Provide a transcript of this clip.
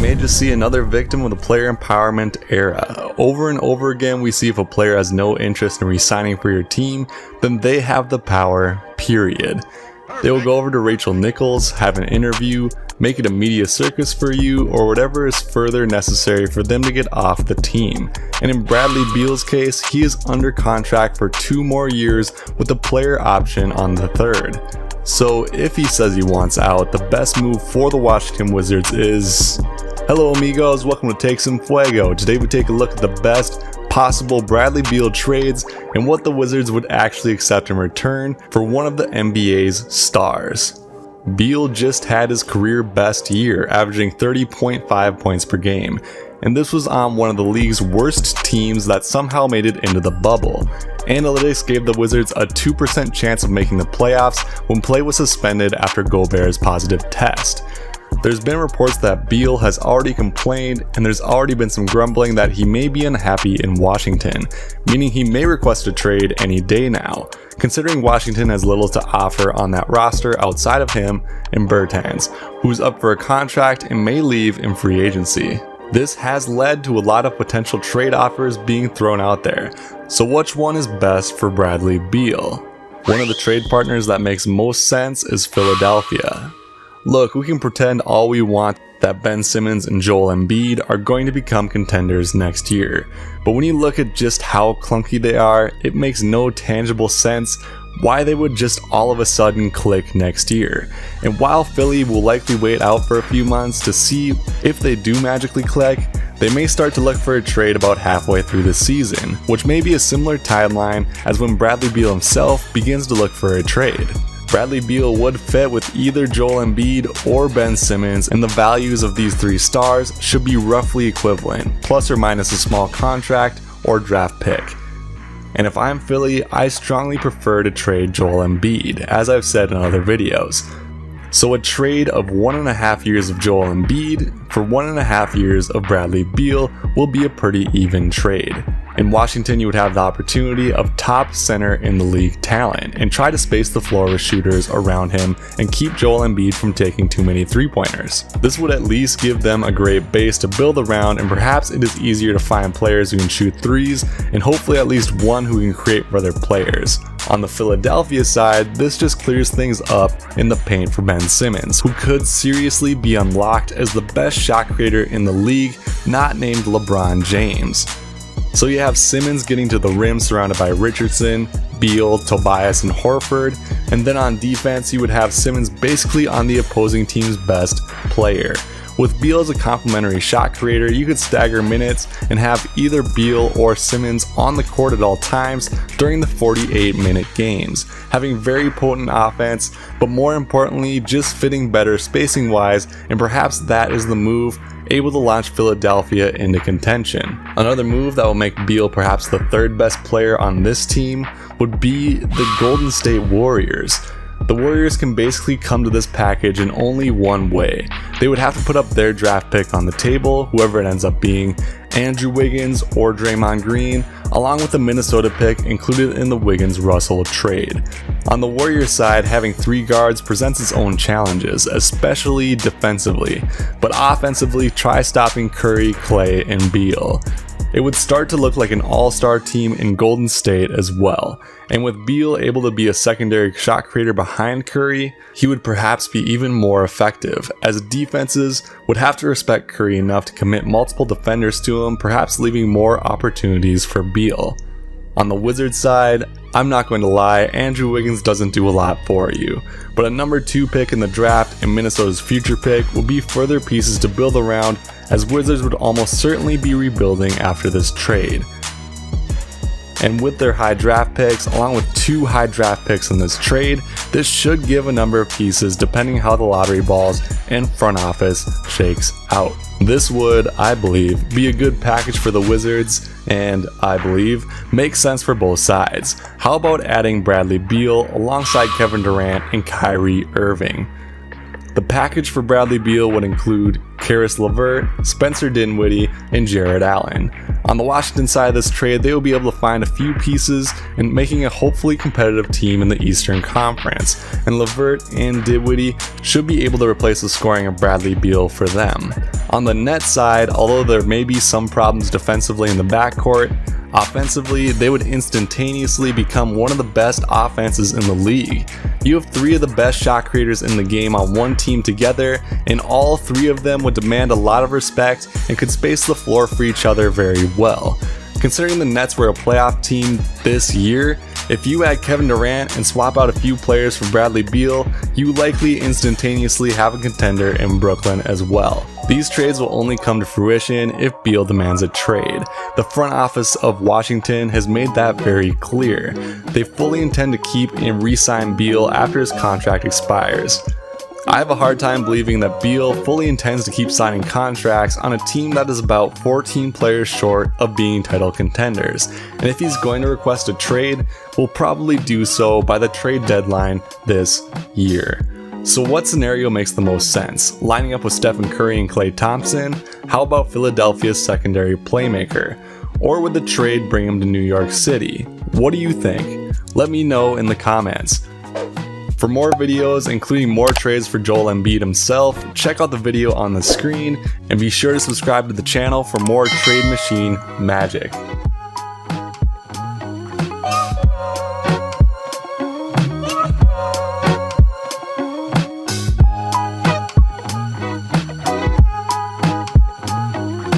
may just see another victim of the player empowerment era. Over and over again, we see if a player has no interest in re-signing for your team, then they have the power, period. They will go over to Rachel Nichols, have an interview, make it a media circus for you, or whatever is further necessary for them to get off the team. And in Bradley Beal's case, he is under contract for 2 more years with a player option on the 3rd. So if he says he wants out, the best move for the Washington Wizards is... Hello amigos, welcome to Take Some Fuego. Today we take a look at the best possible Bradley Beal trades and what the Wizards would actually accept in return for one of the NBA's stars. Beal just had his career best year, averaging 30.5 points per game, and this was on one of the league's worst teams that somehow made it into the bubble. Analytics gave the Wizards a 2% chance of making the playoffs when play was suspended after Gobert's positive test. There's been reports that Beal has already complained, and there's already been some grumbling that he may be unhappy in Washington, meaning he may request a trade any day now, considering Washington has little to offer on that roster outside of him and Bertans, who's up for a contract and may leave in free agency. This has led to a lot of potential trade offers being thrown out there, so which one is best for Bradley Beal? One of the trade partners that makes most sense is Philadelphia. Look, we can pretend all we want that Ben Simmons and Joel Embiid are going to become contenders next year, but when you look at just how clunky they are, it makes no tangible sense why they would just all of a sudden click next year. And while Philly will likely wait out for a few months to see if they do magically click, they may start to look for a trade about halfway through the season, which may be a similar timeline as when Bradley Beal himself begins to look for a trade. Bradley Beal would fit with either Joel Embiid or Ben Simmons, and the values of these 3 stars should be roughly equivalent, plus or minus a small contract or draft pick. And if I'm Philly, I strongly prefer to trade Joel Embiid, as I've said in other videos. So a trade of 1.5 years of Joel Embiid for 1.5 years of Bradley Beal will be a pretty even trade. In Washington, you would have the opportunity of top center in the league talent and try to space the floor with shooters around him and keep Joel Embiid from taking too many 3-pointers. This would at least give them a great base to build around, and perhaps it is easier to find players who can shoot threes and hopefully at least one who can create for other players. On the Philadelphia side, this just clears things up in the paint for Ben Simmons, who could seriously be unlocked as the best shot creator in the league, not named LeBron James. So you have Simmons getting to the rim surrounded by Richardson, Beal, Tobias, and Horford, and then on defense you would have Simmons basically on the opposing team's best player. With Beal as a complementary shot creator, you could stagger minutes and have either Beal or Simmons on the court at all times during the 48-minute games, having very potent offense, but more importantly just fitting better spacing wise, and perhaps that is the move able to launch Philadelphia into contention. Another move that will make Beal perhaps the 3rd best player on this team would be the Golden State Warriors. The Warriors can basically come to this package in only one way. They would have to put up their draft pick on the table, whoever it ends up being, Andrew Wiggins or Draymond Green, along with the Minnesota pick included in the Wiggins-Russell trade. On the Warriors side, having 3 guards presents its own challenges, especially defensively, but offensively try stopping Curry, Klay, and Beal. It would start to look like an all-star team in Golden State as well, and with Beal able to be a secondary shot creator behind Curry, he would perhaps be even more effective, as defenses would have to respect Curry enough to commit multiple defenders to him, perhaps leaving more opportunities for Beal. On the Wizards side, I'm not going to lie, Andrew Wiggins doesn't do a lot for you, but a number 2 pick in the draft and Minnesota's future pick will be further pieces to build around, as Wizards would almost certainly be rebuilding after this trade. And with their high draft picks, along with 2 high draft picks in this trade, this should give a number of pieces depending how the lottery balls and front office shakes out. This would, I believe, be a good package for the Wizards, and I believe makes sense for both sides. How about adding Bradley Beal alongside Kevin Durant and Kyrie Irving? The package for Bradley Beal would include Caris LeVert, Spencer Dinwiddie, and Jarrett Allen. On the Washington side of this trade, they will be able to find a few pieces and making a hopefully competitive team in the Eastern Conference, and LeVert and Dinwiddie should be able to replace the scoring of Bradley Beal for them. On the Nets side, although there may be some problems defensively in the backcourt, offensively, they would instantaneously become one of the best offenses in the league. You have 3 of the best shot creators in the game on one team together, and all 3 of them would demand a lot of respect and could space the floor for each other very well. Considering the Nets were a playoff team this year, if you add Kevin Durant and swap out a few players for Bradley Beal, you likely instantaneously have a contender in Brooklyn as well. These trades will only come to fruition if Beal demands a trade. The front office of Washington has made that very clear. They fully intend to keep and re-sign Beal after his contract expires. I have a hard time believing that Beal fully intends to keep signing contracts on a team that is about 14 players short of being title contenders, and if he's going to request a trade, will probably do so by the trade deadline this year. So what scenario makes the most sense? Lining up with Steph Curry and Klay Thompson? How about Philadelphia's secondary playmaker? Or would the trade bring him to New York City? What do you think? Let me know in the comments. For more videos, including more trades for Joel Embiid himself, check out the video on the screen, and be sure to subscribe to the channel for more Trade Machine magic.